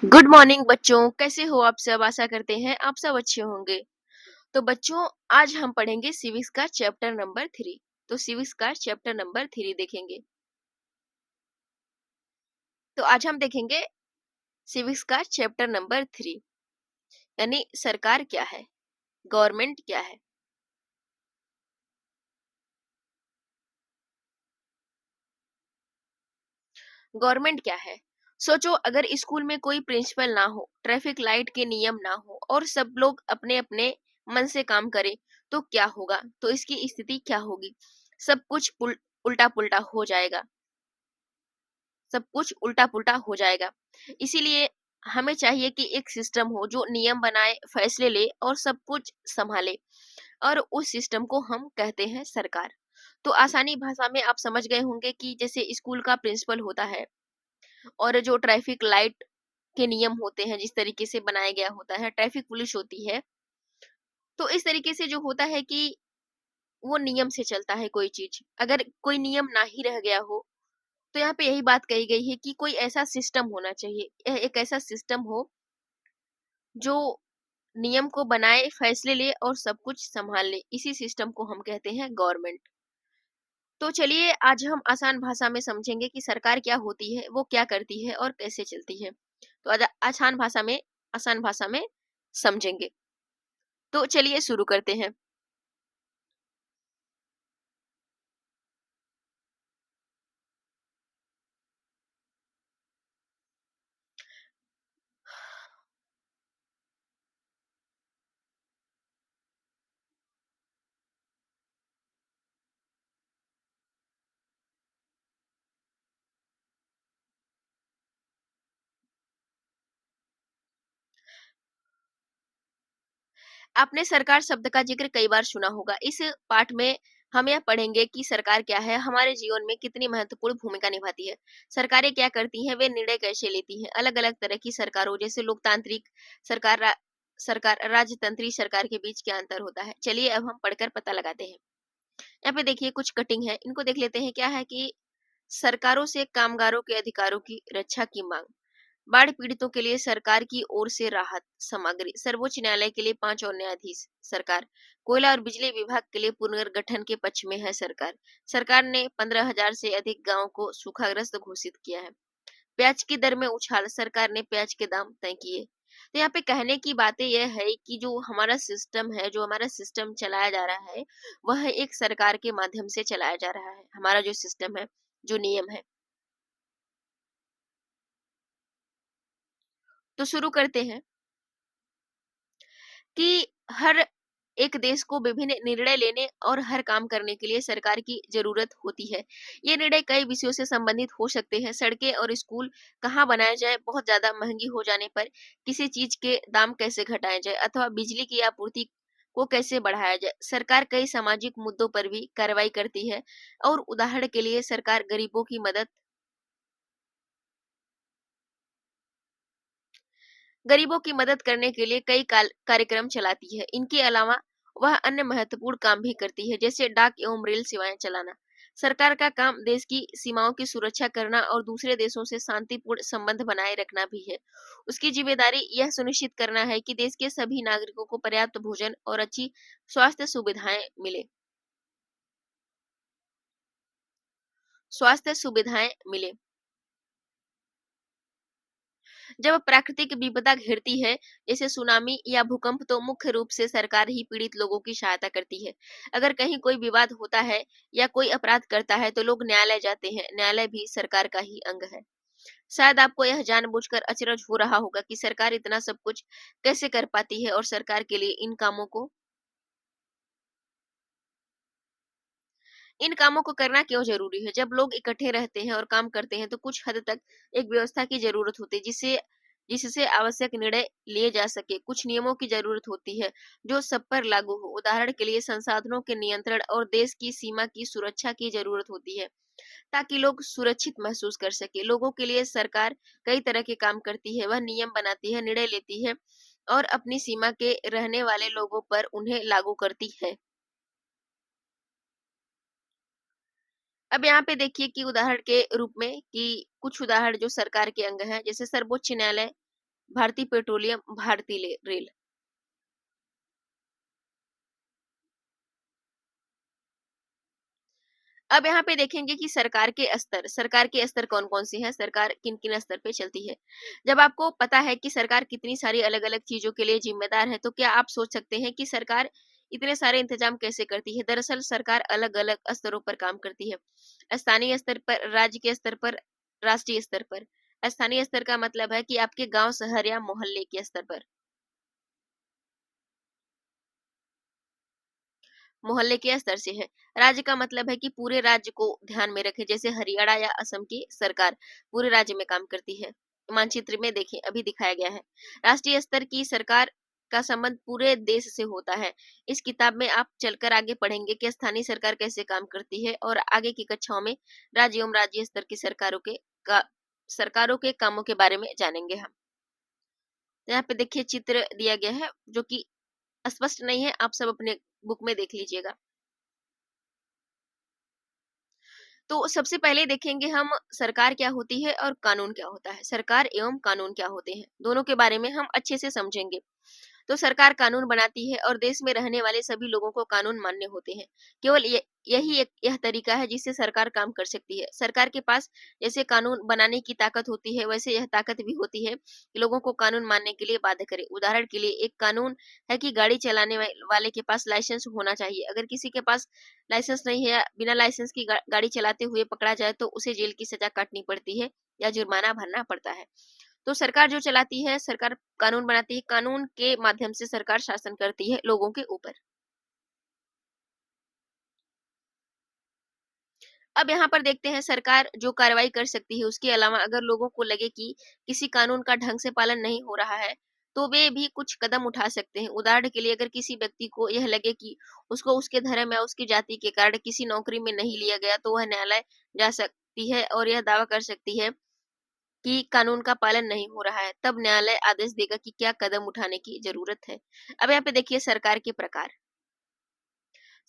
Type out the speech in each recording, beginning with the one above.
Good morning बच्चों, कैसे हो आप सब? आशा करते हैं आप सब अच्छे होंगे। तो बच्चों, आज हम पढ़ेंगे सिविक्स का चैप्टर नंबर 3। तो सिविक्स का चैप्टर नंबर 3 देखेंगे। तो आज हम देखेंगे सिविक्स का चैप्टर नंबर 3, यानी सरकार क्या है, गवर्नमेंट क्या है। गवर्नमेंट क्या है? सोचो, अगर स्कूल में कोई प्रिंसिपल ना हो, ट्रैफिक लाइट के नियम ना हो और सब लोग अपने अपने मन से काम करें, तो क्या होगा? तो इसकी स्थिति क्या होगी? सब कुछ उल्टा पुल्टा हो जाएगा। सब कुछ उल्टा पुल्टा हो जाएगा। इसीलिए हमें चाहिए कि एक सिस्टम हो जो नियम बनाए, फैसले ले और सब कुछ संभाले, और उस सिस्टम को हम कहते हैं सरकार। तो आसानी भाषा में आप समझ गए होंगे कि जैसे स्कूल का प्रिंसिपल होता है और जो ट्रैफिक लाइट के नियम होते हैं जिस तरीके से बनाया गया होता है, ट्रैफिक पुलिस होती है। तो इस तरीके से जो होता है कि वो नियम से चलता है कोई चीज। अगर कोई नियम ना ही रह गया हो, तो यहाँ पे यही बात कही गई है कि कोई ऐसा सिस्टम होना चाहिए, एक ऐसा सिस्टम हो जो नियम को बनाए, फैसले ले और सब कुछ संभाल ले। इसी सिस्टम को हम कहते हैं गवर्नमेंट। तो चलिए, आज हम आसान भाषा में समझेंगे कि सरकार क्या होती है, वो क्या करती है और कैसे चलती है। तो आज आसान भाषा में समझेंगे। तो चलिए शुरू करते हैं। आपने सरकार शब्द का जिक्र कई बार सुना होगा। इस पाठ में हम यह पढ़ेंगे कि सरकार क्या है, हमारे जीवन में कितनी महत्वपूर्ण भूमिका निभाती है, सरकारें क्या करती हैं, वे निर्णय कैसे लेती हैं। अलग अलग तरह की सरकारों जैसे लोकतांत्रिक सरकार, सरकार, राजतंत्री सरकार के बीच क्या अंतर होता है। चलिए अब हम पढ़कर पता लगाते हैं। यहाँ पे देखिए कुछ कटिंग है, इनको देख लेते हैं। क्या है कि सरकारों से कामगारों के अधिकारों की रक्षा की मांग, बाढ़ पीड़ितों के लिए सरकार की ओर से राहत सामग्री, सर्वोच्च न्यायालय के लिए 5 और न्यायाधीश सरकार, कोयला और बिजली विभाग के लिए पुनर्गठन के पक्ष में है सरकार। सरकार ने 15,000 से अधिक गांवों को सूखाग्रस्त घोषित किया है। प्याज की दर में उछाल, सरकार ने प्याज के दाम तय किए। तो यहाँ पे कहने की बातें यह है कि जो हमारा सिस्टम है, जो हमारा सिस्टम चलाया जा रहा है, वह एक सरकार के माध्यम से चलाया जा रहा है। हमारा जो सिस्टम है, जो नियम है। तो शुरू करते हैं कि हर एक देश को विभिन्न निर्णय लेने और हर काम करने के लिए सरकार की जरूरत होती है। ये निर्णय कई विषयों से संबंधित हो सकते हैं। सड़कें और स्कूल कहाँ बनाए जाए, बहुत ज्यादा महंगी हो जाने पर किसी चीज के दाम कैसे घटाए जाए, अथवा बिजली की आपूर्ति को कैसे बढ़ाया जाए। सरकार कई सामाजिक मुद्दों पर भी कार्रवाई करती है। और उदाहरण के लिए सरकार गरीबों की मदद करने के लिए कई कार्यक्रम चलाती है। इनके अलावा वह अन्य महत्वपूर्ण काम भी करती है, जैसे डाक एवं रेल सेवाएं चलाना। सरकार का काम देश की सीमाओं की सुरक्षा करना और दूसरे देशों से शांतिपूर्ण संबंध बनाए रखना भी है। उसकी जिम्मेदारी यह सुनिश्चित करना है कि देश के सभी नागरिकों को पर्याप्त भोजन और अच्छी स्वास्थ्य सुविधाएं मिले। जब प्राकृतिक विपदा घिरती है, जैसे सुनामी या भूकंप, तो मुख्य रूप से सरकार ही पीड़ित लोगों की सहायता करती है। अगर कहीं कोई विवाद होता है या कोई अपराध करता है, तो लोग न्यायालय जाते हैं। न्यायालय भी सरकार का ही अंग है। शायद आपको यह जानबूझकर अचरज हो रहा होगा कि सरकार इतना सब कुछ कैसे कर पाती है, और सरकार के लिए इन कामों को करना क्यों जरूरी है। जब लोग इकट्ठे रहते हैं और काम करते हैं, तो कुछ हद तक एक व्यवस्था की जरूरत होती है, जिससे आवश्यक निर्णय लिए जा सके। कुछ नियमों की जरूरत होती है जो सब पर लागू हो। उदाहरण के लिए संसाधनों के नियंत्रण और देश की सीमा की सुरक्षा की जरूरत होती है, ताकि लोग सुरक्षित महसूस कर सके। लोगों के लिए सरकार कई तरह के काम करती है। वह नियम बनाती है, निर्णय लेती है और अपनी सीमा के रहने वाले लोगों पर उन्हें लागू करती है। अब यहाँ पे देखिए कि उदाहरण के रूप में कि कुछ उदाहरण जो सरकार के अंग हैं, जैसे सर्वोच्च न्यायालय भारतीय पेट्रोलियम, भारतीय रेल। अब यहाँ पे देखेंगे कि सरकार के स्तर कौन-कौन से हैं, सरकार किन-किन स्तर पे चलती है। जब आपको पता है कि सरकार कितनी सारी अलग-अलग चीज़ों के लिए ज़िम्मेदार है, तो क्या आप सोच सकते हैं कि सरकार इतने सारे इंतज़ाम कैसे करती है? दरअसल सरकार अलग-अलग स्तरों पर काम करती है। स्थानीय स्तर पर, राज्य के स्तर पर, राष्ट्रीय स्तर पर। स्थानीय स्तर का मतलब है कि आपके गाँव, शहर या मोहल्ले के स्तर पर। मोहल्ले के स्तर से है। राज्य का मतलब है कि पूरे राज्य को ध्यान में रखें, जैसे हरियाणा या असम की सरकार पूरे राज्य में काम करती है। मानचित्र में देखें, अभी दिखाया गया है। राष्ट्रीय स्तर की सरकार का संबंध पूरे देश से होता है। इस किताब में आप चलकर आगे पढ़ेंगे कि स्थानीय सरकार कैसे काम करती है और आगे की कक्षाओं में राज्य एवं राज्य स्तर की का सरकारों के कामों के बारे में जानेंगे हम। यहाँ पे देखिए चित्र दिया गया है जो कि स्पष्ट नहीं है, आप सब अपने बुक में देख लीजिएगा। तो सबसे पहले देखेंगे हम सरकार क्या होती है और कानून क्या होता है। सरकार एवं कानून क्या होते हैं, दोनों के बारे में हम अच्छे से समझेंगे। तो सरकार कानून बनाती है और देश में रहने वाले सभी लोगों को कानून मान्य होते हैं। केवल यही एक यह तरीका है जिससे सरकार काम कर सकती है। सरकार के पास जैसे कानून बनाने की ताकत होती है, वैसे यह ताकत भी होती है कि लोगों को कानून मानने के लिए बाध्य करे। उदाहरण के लिए एक कानून है कि गाड़ी चलाने वाले के पास लाइसेंस होना चाहिए। अगर किसी के पास लाइसेंस नहीं है या बिना लाइसेंस की गाड़ी चलाते हुए पकड़ा जाए तो उसे जेल की सजा काटनी पड़ती है या जुर्माना भरना पड़ता है। तो सरकार जो चलाती है, सरकार कानून बनाती है, कानून के माध्यम से सरकार शासन करती है लोगों के ऊपर। अब यहाँ पर देखते हैं सरकार जो कार्रवाई कर सकती है, उसके अलावा अगर लोगों को लगे कि किसी कानून का ढंग से पालन नहीं हो रहा है, तो वे भी कुछ कदम उठा सकते हैं। उदाहरण के लिए अगर किसी व्यक्ति को यह लगे कि उसको उसके धर्म या उसकी जाति के कारण किसी नौकरी में नहीं लिया गया, तो वह न्यायालय जा सकती है और यह दावा कर सकती है कि कानून का पालन नहीं हो रहा है। तब न्यायालय आदेश देगा कि क्या कदम उठाने की ज़रूरत है। अब यहाँ पे देखिए सरकार के प्रकार।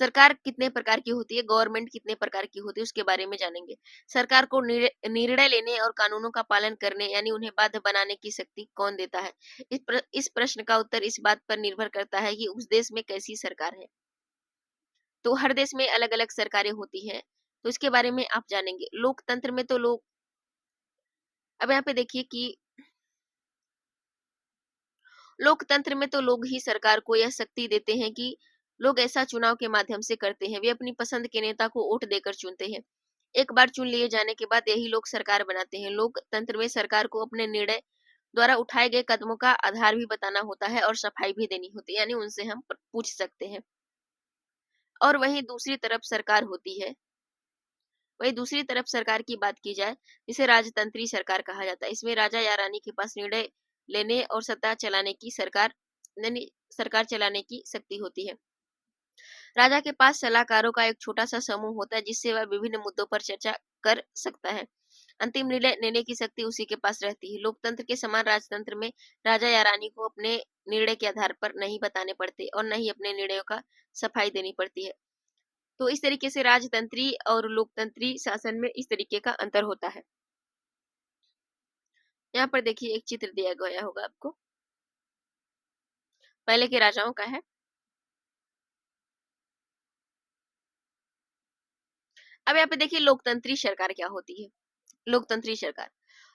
सरकार कितने प्रकार की होती है, गवर्नमेंट कितने प्रकार की होती है, उसके बारे में जानेंगे। सरकार को निर्णय लेने और कानूनों का पालन करने यानी उन्हें बाध्य बनाने की शक्ति कौन देता है? इस प्रश्न का उत्तर इस बात पर निर्भर करता है कि उस देश में कैसी सरकार है। तो हर देश में अलग-अलग सरकारें होती हैं, तो इसके बारे में आप जानेंगे। लोकतंत्र में तो लोग अब यहाँ पे देखिए कि लोकतंत्र में तो लोग ही सरकार को यह शक्ति देते हैं कि लोग ऐसा चुनाव के माध्यम से करते हैं। वे अपनी पसंद के नेता को वोट देकर चुनते हैं। एक बार चुन लिए जाने के बाद यही लोग सरकार बनाते हैं। लोकतंत्र में सरकार को अपने निर्णय द्वारा उठाए गए कदमों का आधार भी बताना होता है और सफाई भी देनी होती है, यानी उनसे हम पूछ सकते हैं। और वहीं दूसरी तरफ सरकार होती है। वहीं दूसरी तरफ सरकार की बात की जाए, जिसे राजतंत्री सरकार कहा जाता है। इसमें राजा या रानी के पास निर्णय लेने और सत्ता चलाने की सरकार चलाने की शक्ति होती है। राजा के पास सलाहकारों का एक छोटा-सा समूह होता है, जिससे वह विभिन्न मुद्दों पर चर्चा कर सकता है। अंतिम निर्णय लेने की शक्ति उसी के पास रहती है। लोकतंत्र के समान राजतंत्र में राजा या रानी को अपने निर्णय के आधार पर नहीं बताने पड़ते और न ही अपने निर्णयों का सफाई देनी पड़ती है। तो इस तरीके से राजतंत्री और लोकतंत्री शासन में इस तरीके का अंतर होता है। यहाँ पर देखिए एक चित्र दिया गया होगा आपको, पहले के राजाओं का है। अब यहाँ पे देखिए लोकतंत्री सरकार क्या होती है। लोकतंत्री सरकार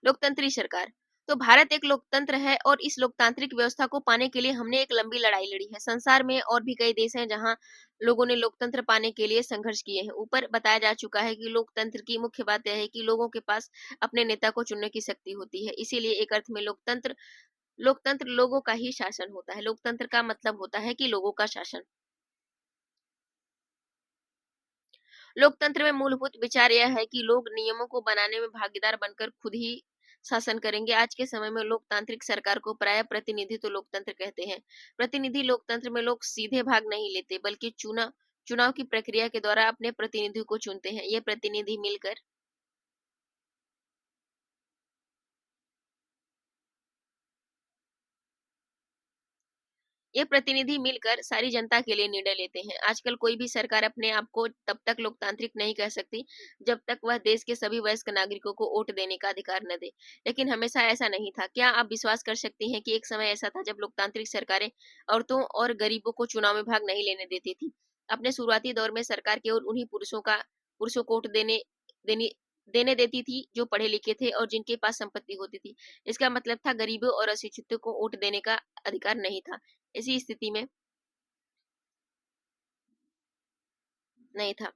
लोकतंत्री सरकार तो भारत एक लोकतंत्र है और इस लोकतांत्रिक व्यवस्था को पाने के लिए हमने एक लंबी लड़ाई लड़ी है। संसार में और भी कई देश हैं जहां लोगों ने लोकतंत्र पाने के लिए संघर्ष किए हैं। ऊपर बताया जा चुका है कि लोकतंत्र की मुख्य बात यह है कि लोगों के पास अपने नेता को चुनने की शक्ति होती है। इसीलिए एक अर्थ में लोकतंत्र लोगों का ही शासन होता है। लोकतंत्र का मतलब होता है कि लोगों का शासन। लोकतंत्र में मूलभूत विचार यह है कि लोग नियमों को बनाने में भागीदार बनकर खुद ही शासन करेंगे। आज के समय में लोकतांत्रिक सरकार को प्राय प्रतिनिधित्व लोकतंत्र कहते हैं। प्रतिनिधि लोकतंत्र में लोग सीधे भाग नहीं लेते, बल्कि चुनाव की प्रक्रिया के द्वारा अपने प्रतिनिधि को चुनते हैं। ये प्रतिनिधि मिलकर ये प्रतिनिधि मिलकर सारी जनता के लिए निर्णय लेते हैं। आजकल कोई भी सरकार अपने आप को तब तक लोकतांत्रिक नहीं कह सकती, जब तक वह देश के सभी वयस्क नागरिकों को वोट देने का अधिकार न दे। लेकिन हमेशा ऐसा नहीं था। क्या आप विश्वास कर सकती हैं कि एक समय ऐसा था जब लोकतांत्रिक सरकारें औरतों और गरीबों को चुनाव में भाग नहीं लेने देती थी? अपने शुरुआती दौर में सरकार केवल उन्हीं पुरुषों को वोट देने देने देती थी जो पढ़े लिखे थे और जिनके पास संपत्ति होती थी। इसका मतलब था गरीबों और अशिक्षितों को वोट देने का अधिकार नहीं था। ऐसी स्थिति में नहीं था।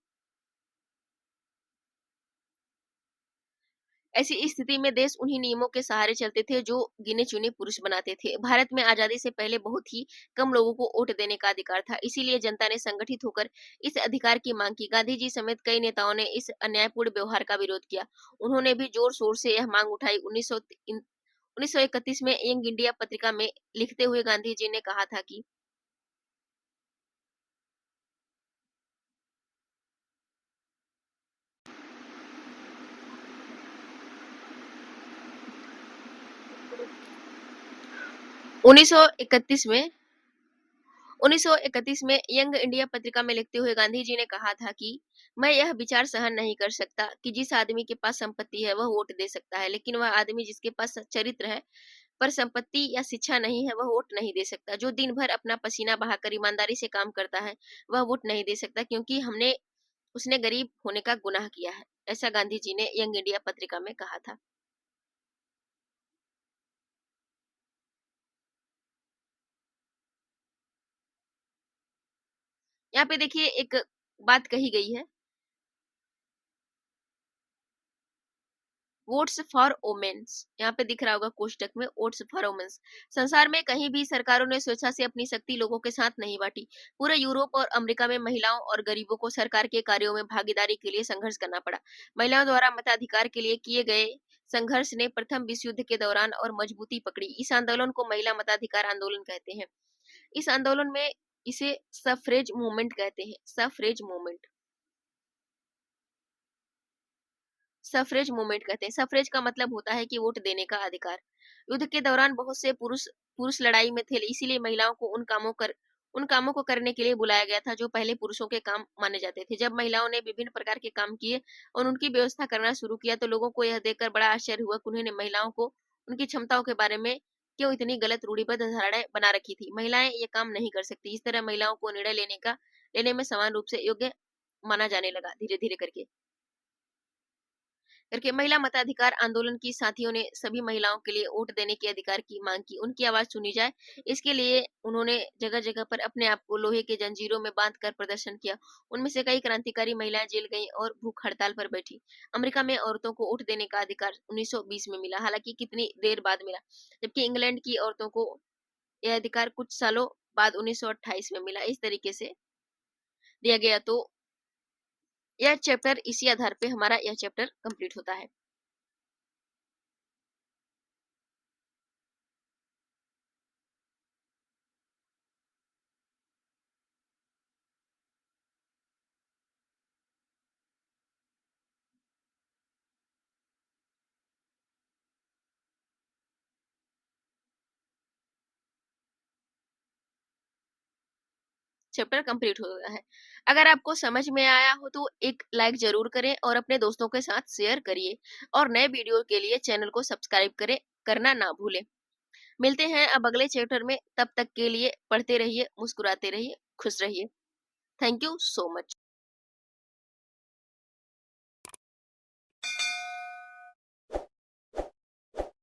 ऐसी स्थिति में देश उन्हीं नियमों के सहारे चलते थे जो गिने-चुने पुरुष बनाते थे। भारत में आज़ादी से पहले बहुत ही कम लोगों को वोट देने का अधिकार था। इसीलिए जनता ने संगठित होकर इस अधिकार की मांग की। गांधी जी समेत कई नेताओं ने इस अन्यायपूर्ण व्यवहार का विरोध किया। उन्होंने भी जोर-शोर से यह मांग उठाई। 1931 में यंग इंडिया पत्रिका में लिखते हुए गांधी जी ने कहा था कि 1931 में 1931 में यंग इंडिया पत्रिका में लिखते हुए गांधी जी ने कहा था कि मैं यह विचार सहन नहीं कर सकता कि जिस आदमी के पास संपत्ति है वह वोट दे सकता है, लेकिन वह आदमी जिसके पास चरित्र है पर संपत्ति या शिक्षा नहीं है वह वोट नहीं दे सकता। जो दिन भर अपना पसीना बहाकर ईमानदारी से काम करता है वह वोट नहीं दे सकता, क्योंकि हमने उसने गरीब होने का गुनाह किया है। ऐसा गांधी जी ने यंग इंडिया पत्रिका में कहा था। यहाँ पे देखिए एक बात कही गई है, वोट्स फॉर वोमेन्स। यहाँ पे दिख रहा होगा कोष्टक में, वोट्स फॉर वोमेन्स। संसार में कहीं भी सरकारों ने स्वेच्छा से अपनी शक्ति लोगों के साथ नहीं बांटी। पूरे यूरोप और अमेरिका में महिलाओं और गरीबों को सरकार के कार्यों में भागीदारी के लिए संघर्ष करना पड़ा। महिलाओं द्वारा मताधिकार के लिए किए गए संघर्ष ने प्रथम विश्व युद्ध के दौरान और मजबूती पकड़ी। इस आंदोलन को महिला मताधिकार आंदोलन कहते हैं। इस आंदोलन में इसे सफरेज मूवमेंट कहते हैं। सफरेज मूवमेंट, सफरेज मूवमेंट कहते हैं। सफरेज का मतलब होता है कि वोट देने का अधिकार। युद्ध के दौरान बहुत से पुरुष पुरुष लड़ाई में थे, इसीलिए महिलाओं को उन कामों को करने के लिए बुलाया गया था जो पहले पुरुषों के काम माने जाते थे। जब महिलाओं ने विभिन्न प्रकार के काम किए और उनकी व्यवस्था करना शुरू किया तो लोगों को यह देखकर बड़ा आश्चर्य हुआ कि उन्होंने महिलाओं को उनकी क्षमताओं के बारे में क्यों इतनी गलत रूढ़िबद्ध धारणाएं बना रखी थी। महिलाएं ये काम नहीं कर सकती। इस तरह महिलाओं को निर्णय लेने में समान रूप से योग्य माना जाने लगा धीरे धीरे करके महिला मताधिकार आंदोलन की साथियों ने सभी महिलाओं के लिए वोट देने के अधिकार की मांग की। उनकी आवाज सुनी जाए, इसके लिए उन्होंने जगह जगह पर अपने आप को लोहे के जंजीरों में बांध कर प्रदर्शन किया। उनमें से कई क्रांतिकारी महिलाएं जेल गईं और भूख हड़ताल पर बैठी। अमेरिका में औरतों को वोट देने का अधिकार 1920 में मिला, हालांकि कितनी देर बाद मिला। जबकि इंग्लैंड की औरतों को यह अधिकार कुछ सालों बाद 1928 में मिला। इस तरीके से दिया गया। तो यह चैप्टर इसी आधार पे हमारा यह चैप्टर कंप्लीट होता है। चैप्टर कंप्लीट हो गया है। अगर आपको समझ में आया हो तो एक लाइक जरूर करें और अपने दोस्तों के साथ शेयर करिए, और नए वीडियो के लिए चैनल को सब्सक्राइब करें करना ना भूलें। मिलते हैं अब अगले चैप्टर में, तब तक के लिए पढ़ते रहिए, मुस्कुराते रहिए, खुश रहिए। Thank you so much.